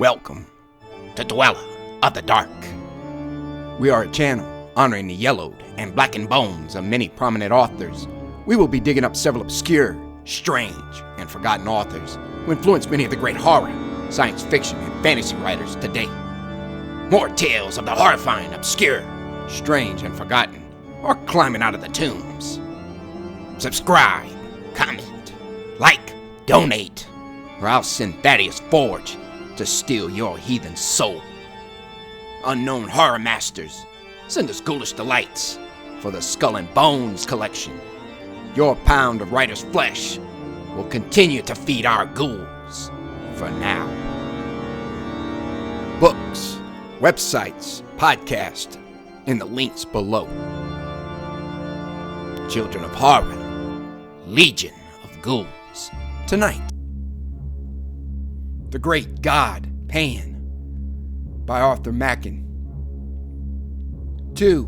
Welcome to Dweller of the Dark. We are a channel honoring the yellowed and blackened bones of many prominent authors. We will be digging up several obscure, strange, and forgotten authors who influenced many of the great horror, science fiction, and fantasy writers today. More tales of the horrifying, obscure, strange, and forgotten are climbing out of the tombs. Subscribe, comment, like, donate, or I'll send Thaddeus Forge to steal your heathen soul. Unknown horror masters, send us ghoulish delights for the Skull and Bones collection. Your pound of writer's flesh will continue to feed our ghouls for now. Books, websites, podcasts, in the links below. Children of Horror, Legion of Ghouls. Tonight, The Great God, Pan, by Arthurmachen. 2.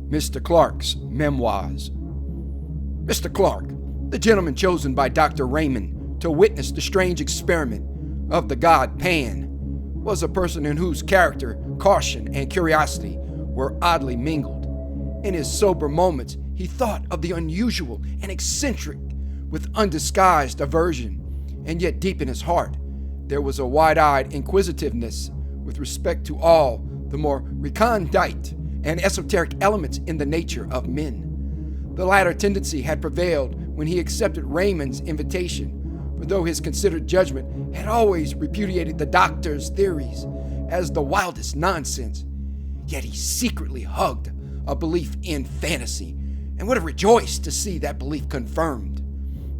Mr. Clark's Memoirs. Mr. Clark, the gentleman chosen by Dr. Raymond to witness the strange experiment of the god Pan, was a person in whose character caution and curiosity were oddly mingled. In his sober moments, he thought of the unusual and eccentric with undisguised aversion, and yet deep in his heart, there was a wide-eyed inquisitiveness with respect to all the more recondite and esoteric elements in the nature of men. The latter tendency had prevailed when he accepted Raymond's invitation, for though his considered judgment had always repudiated the doctor's theories as the wildest nonsense, yet he secretly hugged a belief in fantasy and would have rejoiced to see that belief confirmed.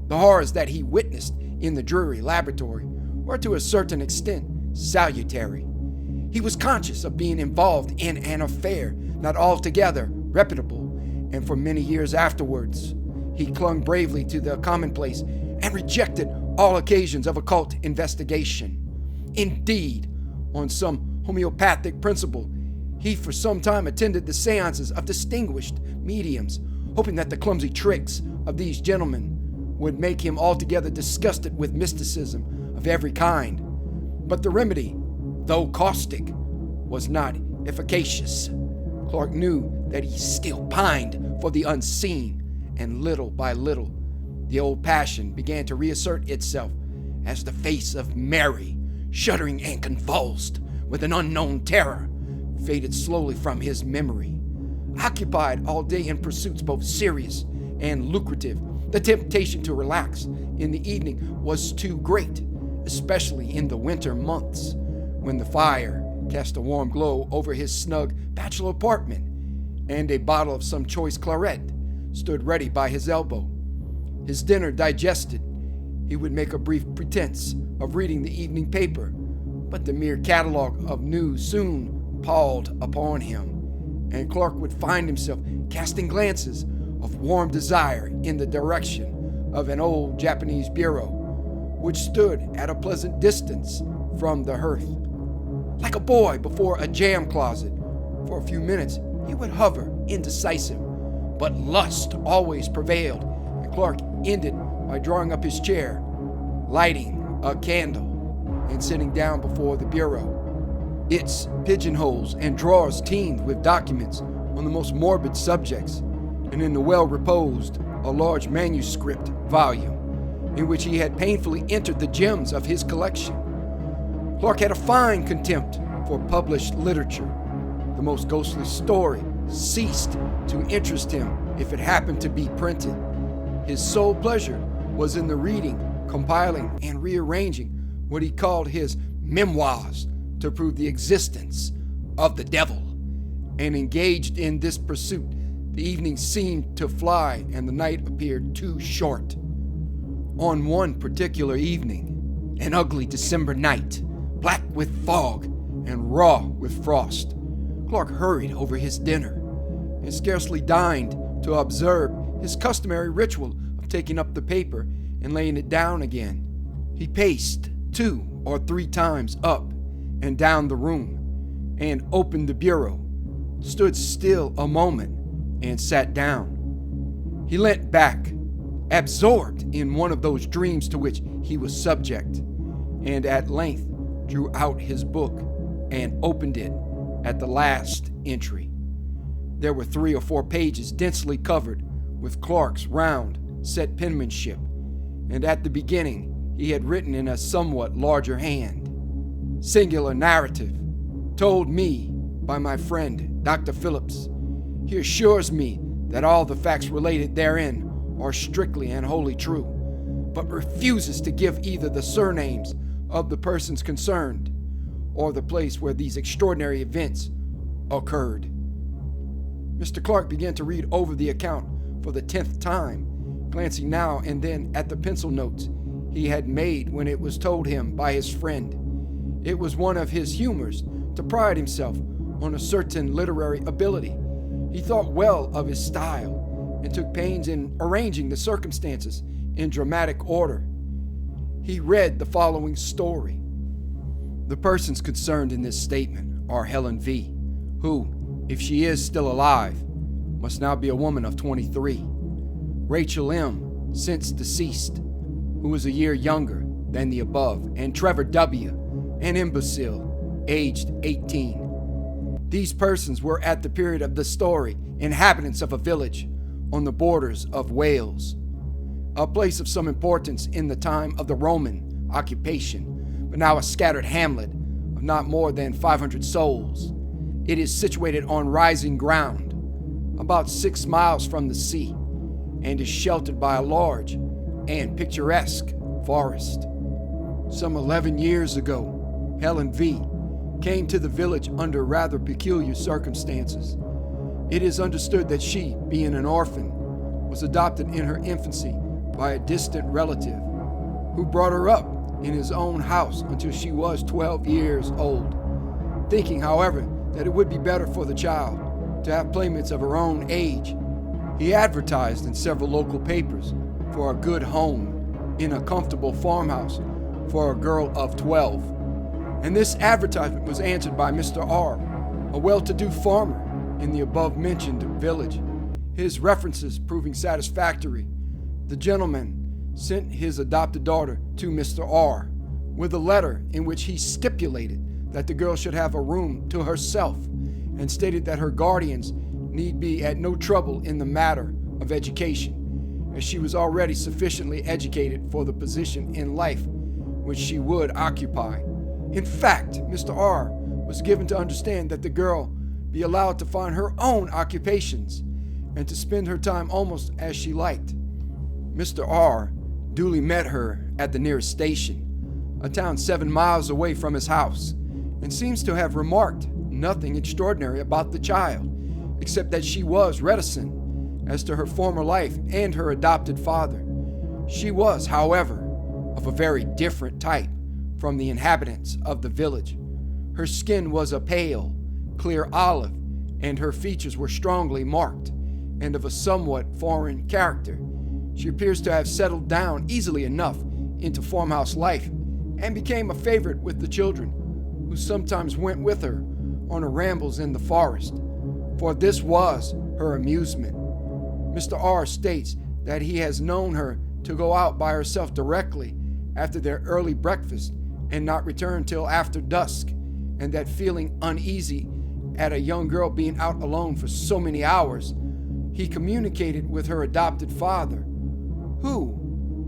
The horrors that he witnessed in the dreary laboratory were to a certain extent salutary. He was conscious of being involved in an affair not altogether reputable, and for many years afterwards, he clung bravely to the commonplace and rejected all occasions of occult investigation. Indeed, on some homeopathic principle, he for some time attended the seances of distinguished mediums, hoping that the clumsy tricks of these gentlemen would make him altogether disgusted with mysticism of every kind. But the remedy, though caustic, was not efficacious. Clark knew that he still pined for the unseen, and little by little, the old passion began to reassert itself as the face of Mary, shuddering and convulsed with an unknown terror, faded slowly from his memory. Occupied all day in pursuits both serious and lucrative, the temptation to relax in the evening was too great, especially in the winter months, when the fire cast a warm glow over his snug bachelor apartment, and a bottle of some choice claret stood ready by his elbow. His dinner digested, he would make a brief pretense of reading the evening paper, but the mere catalogue of news soon palled upon him, and Clark would find himself casting glances of warm desire in the direction of an old Japanese bureau, which stood at a pleasant distance from the hearth. Like a boy before a jam closet, for a few minutes he would hover indecisive, but lust always prevailed, and Clark ended by drawing up his chair, lighting a candle, and sitting down before the bureau. Its pigeonholes and drawers teemed with documents on the most morbid subjects, and in the well-reposed, a large manuscript volume, in which he had painfully entered the gems of his collection. Clark had a fine contempt for published literature. The most ghostly story ceased to interest him if it happened to be printed. His sole pleasure was in the reading, compiling, and rearranging what he called his memoirs to prove the existence of the devil. And engaged in this pursuit, the evening seemed to fly and the night appeared too short. On one particular evening, an ugly December night, black with fog and raw with frost, Clark hurried over his dinner and scarcely deigned to observe his customary ritual of taking up the paper and laying it down again. He paced 2 or 3 times up and down the room and opened the bureau, stood still a moment, and sat down. He leant back, absorbed in one of those dreams to which he was subject, and at length drew out his book and opened it at the last entry. There were 3 or 4 pages densely covered with Clark's round, set penmanship, and at the beginning he had written in a somewhat larger hand, "Singular narrative, told me by my friend Dr. Phillips. He assures me that all the facts related therein are strictly and wholly true, but refuses to give either the surnames of the persons concerned or the place where these extraordinary events occurred." Mr. Clark began to read over the account for the 10th time, glancing now and then at the pencil notes he had made when it was told him by his friend. It was one of his humors to pride himself on a certain literary ability. He thought well of his style and took pains in arranging the circumstances in dramatic order. He read the following story. The persons concerned in this statement are Helen V., who, if she is still alive, must now be a woman of 23. Rachel M., since deceased, who is a year younger than the above, and Trevor W., an imbecile, aged 18. These persons were at the period of the story inhabitants of a village on the borders of Wales, a place of some importance in the time of the Roman occupation, but now a scattered hamlet of not more than 500 souls. It is situated on rising ground, about 6 miles from the sea, and is sheltered by a large and picturesque forest. Some 11 years ago, Helen V. came to the village under rather peculiar circumstances. It is understood that she, being an orphan, was adopted in her infancy by a distant relative who brought her up in his own house until she was 12 years old. Thinking, however, that it would be better for the child to have playmates of her own age, he advertised in several local papers for a good home in a comfortable farmhouse for a girl of 12. And this advertisement was answered by Mr. R., a well-to-do farmer in the above-mentioned village. His references proving satisfactory, the gentleman sent his adopted daughter to Mr. R. with a letter in which he stipulated that the girl should have a room to herself and stated that her guardians need be at no trouble in the matter of education, as she was already sufficiently educated for the position in life which she would occupy. In fact, Mr. R. was given to understand that the girl be allowed to find her own occupations and to spend her time almost as she liked. Mr. R. duly met her at the nearest station, a town 7 miles away from his house, and seems to have remarked nothing extraordinary about the child, except that she was reticent as to her former life and her adopted father. She was, however, of a very different type from the inhabitants of the village. Her skin was a pale, clear olive, and her features were strongly marked and of a somewhat foreign character. She appears to have settled down easily enough into farmhouse life and became a favorite with the children, who sometimes went with her on her rambles in the forest, for this was her amusement. Mr. R. states that he has known her to go out by herself directly after their early breakfast and not return till after dusk, and that feeling uneasy at a young girl being out alone for so many hours, he communicated with her adopted father, who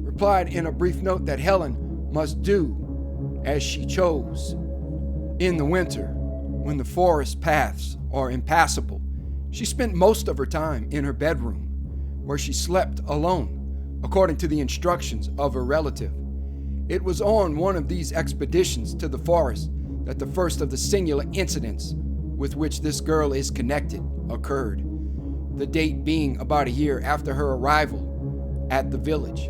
replied in a brief note that Helen must do as she chose. In the winter, when the forest paths are impassable, she spent most of her time in her bedroom, where she slept alone, according to the instructions of her relative. It was on one of these expeditions to the forest that the first of the singular incidents with which this girl is connected occurred, the date being about a year after her arrival at the village.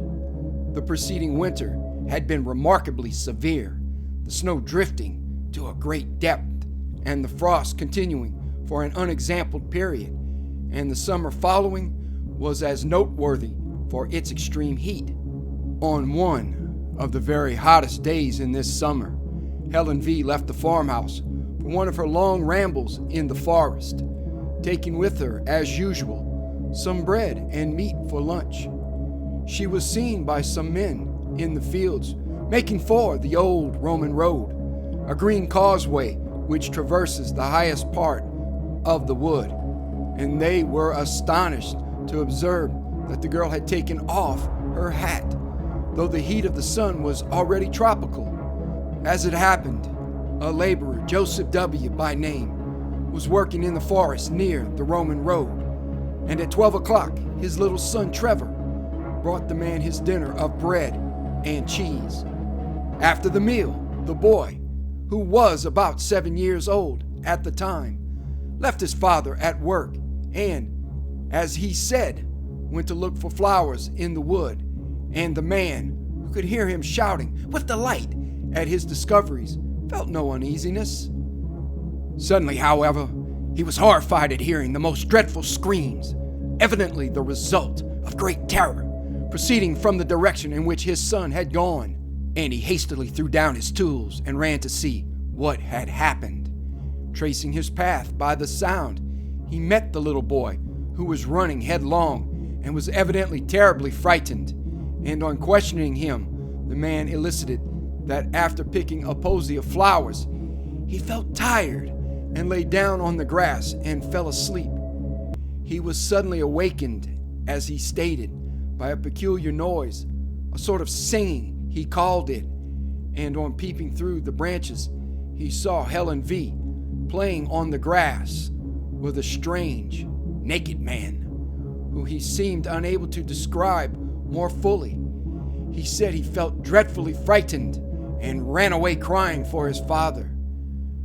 The preceding winter had been remarkably severe, the snow drifting to a great depth, and the frost continuing for an unexampled period, and the summer following was as noteworthy for its extreme heat. On one of the very hottest days in this summer, Helen V. left the farmhouse for one of her long rambles in the forest, taking with her, as usual, some bread and meat for lunch. She was seen by some men in the fields making for the old Roman road, a green causeway which traverses the highest part of the wood, and they were astonished to observe that the girl had taken off her hat, though the heat of the sun was already tropical. As it happened, a laborer, Joseph W. by name, was working in the forest near the Roman road, and at 12 o'clock his little son Trevor brought the man his dinner of bread and cheese. After the meal, the boy, who was about 7 years old at the time, left his father at work and, as he said, went to look for flowers in the wood, and the man, who could hear him shouting with delight at his discoveries, felt no uneasiness. Suddenly, however, he was horrified at hearing the most dreadful screams, evidently the result of great terror, proceeding from the direction in which his son had gone, and he hastily threw down his tools and ran to see what had happened. Tracing his path by the sound, he met the little boy, who was running headlong and was evidently terribly frightened, and on questioning him, the man elicited that after picking a posy of flowers, he felt tired and lay down on the grass and fell asleep. He was suddenly awakened, as he stated, by a peculiar noise, a sort of singing, he called it, and on peeping through the branches, he saw Helen V. playing on the grass with a strange, naked man, who he seemed unable to describe more fully. He said he felt dreadfully frightened and ran away crying for his father.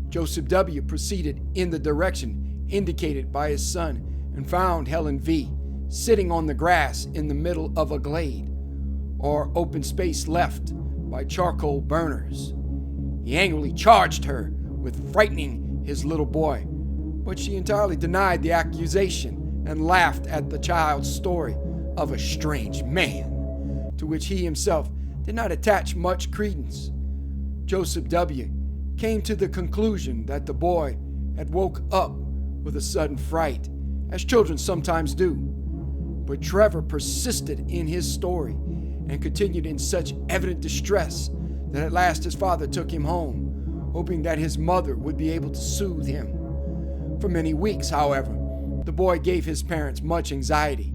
Joseph W. proceeded in the direction indicated by his son and found Helen V. sitting on the grass in the middle of a glade, or open space left by charcoal burners. He angrily charged her with frightening his little boy, but she entirely denied the accusation and laughed at the child's story of a strange man, to which he himself did not attach much credence. Joseph W. came to the conclusion that the boy had woke up with a sudden fright, as children sometimes do. But Trevor persisted in his story and continued in such evident distress that at last his father took him home, hoping that his mother would be able to soothe him. For many weeks, however, the boy gave his parents much anxiety.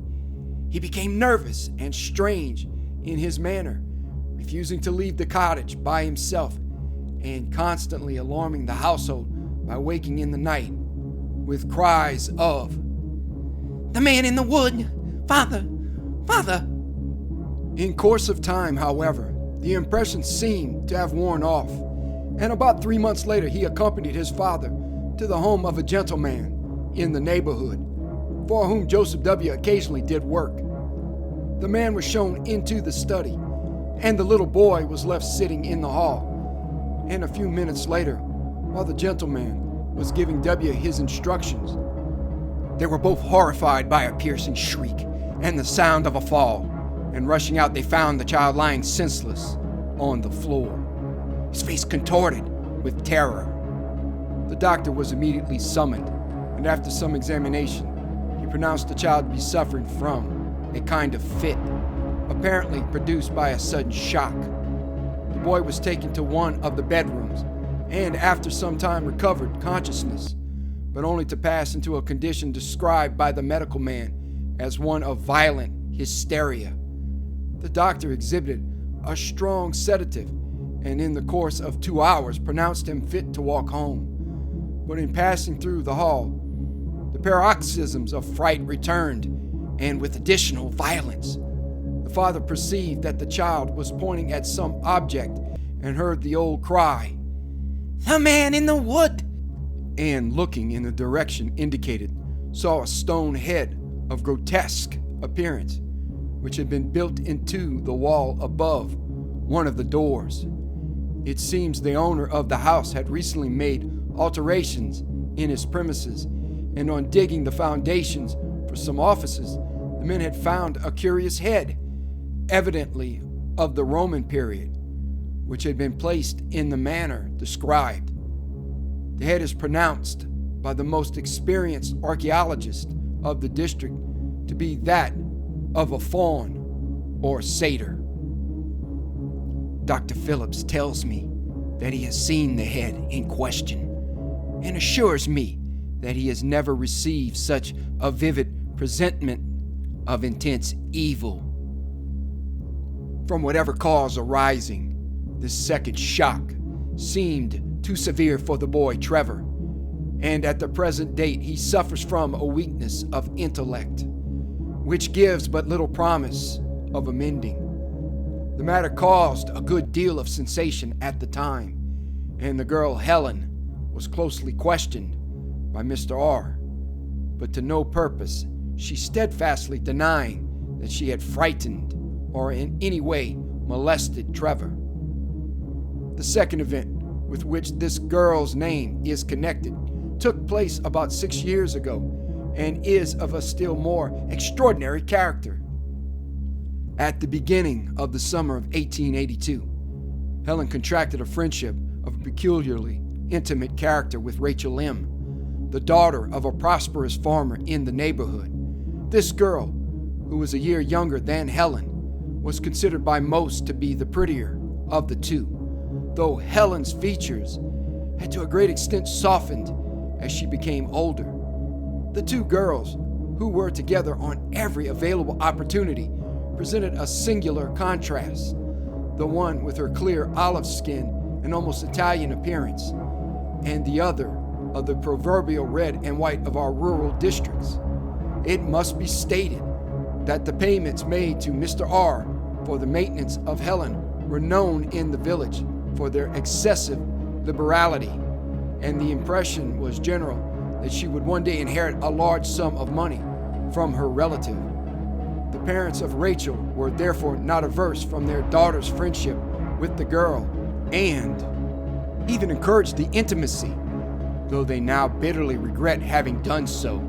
He became nervous and strange in his manner, refusing to leave the cottage by himself and constantly alarming the household by waking in the night with cries of, "The man in the wood! Father! Father!" In course of time, however, the impression seemed to have worn off, and about 3 months later he accompanied his father to the home of a gentleman in the neighborhood, for whom Joseph W. occasionally did work. The man was shown into the study, and the little boy was left sitting in the hall. And a few minutes later, while the gentleman was giving W. his instructions, they were both horrified by a piercing shriek and the sound of a fall, and rushing out they found the child lying senseless on the floor, his face contorted with terror. The doctor was immediately summoned, and after some examination, he pronounced the child to be suffering from a kind of fit, apparently produced by a sudden shock. The boy was taken to one of the bedrooms, and after some time recovered consciousness, but only to pass into a condition described by the medical man as one of violent hysteria. The doctor exhibited a strong sedative, and in the course of 2 hours pronounced him fit to walk home. But in passing through the hall, the paroxysms of fright returned, and with additional violence. The father perceived that the child was pointing at some object and heard the old cry, "The man in the wood!" and looking in the direction indicated, saw a stone head of grotesque appearance, which had been built into the wall above one of the doors. It seems the owner of the house had recently made alterations in his premises, and on digging the foundations for some offices, the men had found a curious head, evidently of the Roman period, which had been placed in the manner described. The head is pronounced by the most experienced archaeologist of the district to be that of a faun or satyr. Dr. Phillips tells me that he has seen the head in question and assures me that he has never received such a vivid presentiment of intense evil. From whatever cause arising, this second shock seemed too severe for the boy Trevor, and at the present date he suffers from a weakness of intellect, which gives but little promise of amending. The matter caused a good deal of sensation at the time, and the girl Helen was closely questioned by Mr. R, but to no purpose, she steadfastly denying that she had frightened or in any way molested Trevor. The second event with which this girl's name is connected took place about 6 years ago and is of a still more extraordinary character. At the beginning of the summer of 1882, Helen contracted a friendship of a peculiarly intimate character with Rachel M., the daughter of a prosperous farmer in the neighborhood. This girl, who was a year younger than Helen, was considered by most to be the prettier of the two, though Helen's features had to a great extent softened as she became older. The two girls, who were together on every available opportunity, presented a singular contrast, the one with her clear olive skin and almost Italian appearance, and the other of the proverbial red and white of our rural districts. It must be stated that the payments made to Mr. R for the maintenance of Helen were known in the village for their excessive liberality, and the impression was general that she would one day inherit a large sum of money from her relative. The parents of Rachel were therefore not averse from their daughter's friendship with the girl, and even encouraged the intimacy, though they now bitterly regret having done so.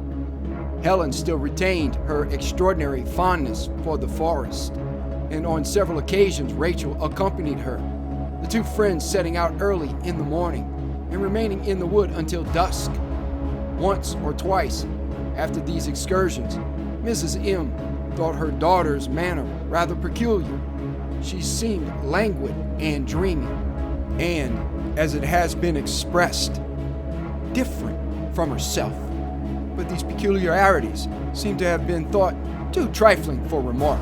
Helen still retained her extraordinary fondness for the forest, and on several occasions Rachel accompanied her, the two friends setting out early in the morning and remaining in the wood until dusk. Once or twice after these excursions, Mrs. M thought her daughter's manner rather peculiar. She seemed languid and dreamy, and, as it has been expressed, different from herself. But these peculiarities seem to have been thought too trifling for remark.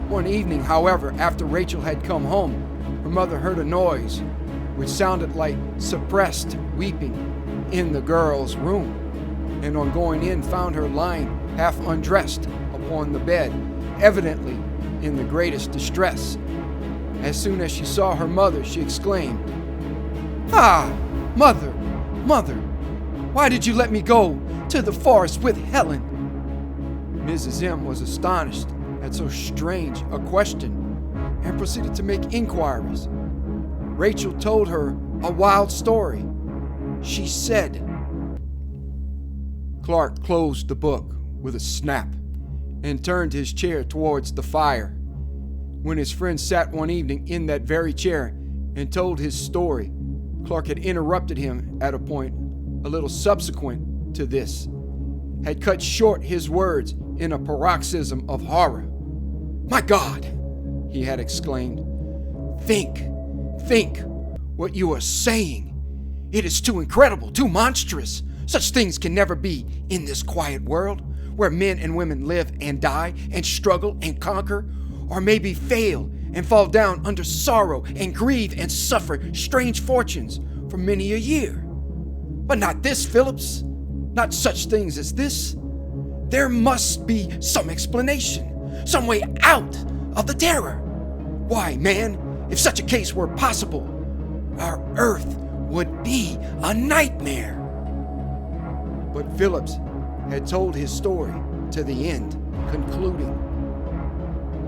One evening, however, after Rachel had come home, her mother heard a noise which sounded like suppressed weeping in the girl's room, and on going in found her lying half undressed upon the bed, evidently in the greatest distress. As soon as she saw her mother, she exclaimed, "Ah, mother, mother, why did you let me go to the forest with Helen?" Mrs. M was astonished at so strange a question and proceeded to make inquiries. Rachel told her a wild story. She said, Clark closed the book with a snap and turned his chair towards the fire. When his friend sat one evening in that very chair and told his story, Clark had interrupted him at a point a little subsequent to this, had cut short his words in a paroxysm of horror. "My God," he had exclaimed, think what you are saying. It is too incredible, too monstrous. Such things can never be in this quiet world, where men and women live and die and struggle and conquer, or maybe fail and fall down under sorrow and grieve and suffer strange fortunes for many a year. But not this, Phillips. Not such things as this. There must be some explanation, some way out of the terror. Why, man, if such a case were possible, our earth would be a nightmare. But Phillips had told his story to the end, concluding,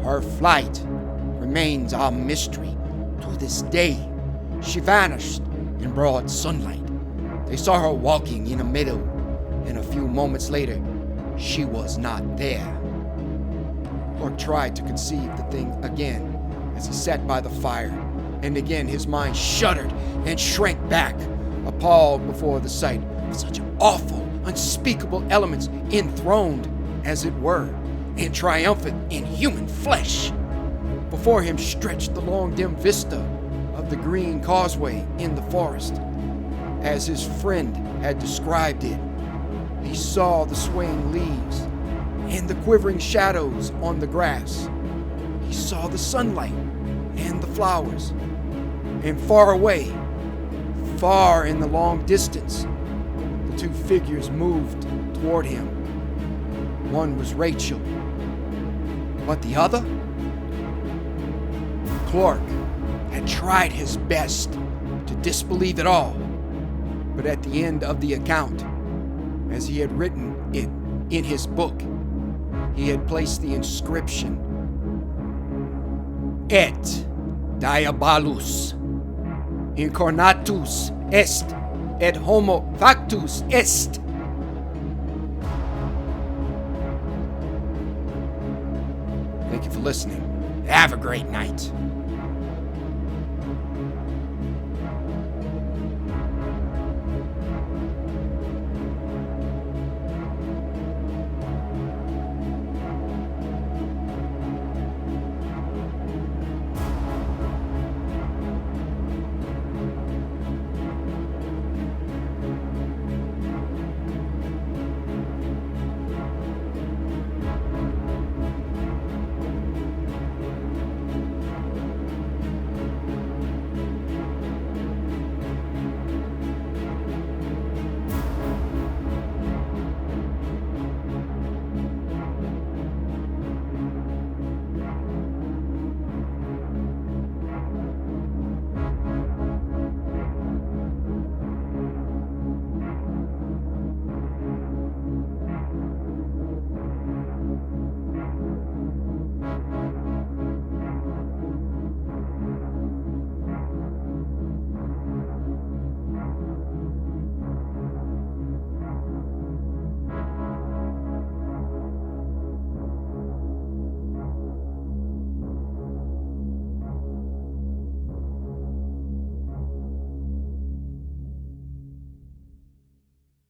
"Her flight remains our mystery to this day. She vanished in broad sunlight. They saw her walking in a meadow, and a few moments later, she was not there." Clark tried to conceive the thing again as he sat by the fire, and again his mind shuddered and shrank back, appalled before the sight of such awful, unspeakable elements enthroned, as it were, and triumphant in human flesh. Before him stretched the long dim vista of the green causeway in the forest, as his friend had described it. He saw the swaying leaves and the quivering shadows on the grass. He saw the sunlight and the flowers. And far away, far in the long distance, the two figures moved toward him. One was Rachel, but the other? Clark had tried his best to disbelieve it all, but at the end of the account, as he had written it in his book, he had placed the inscription, Et Diabolus incarnatus est, et homo factus est. Thank you for listening. Have a great night.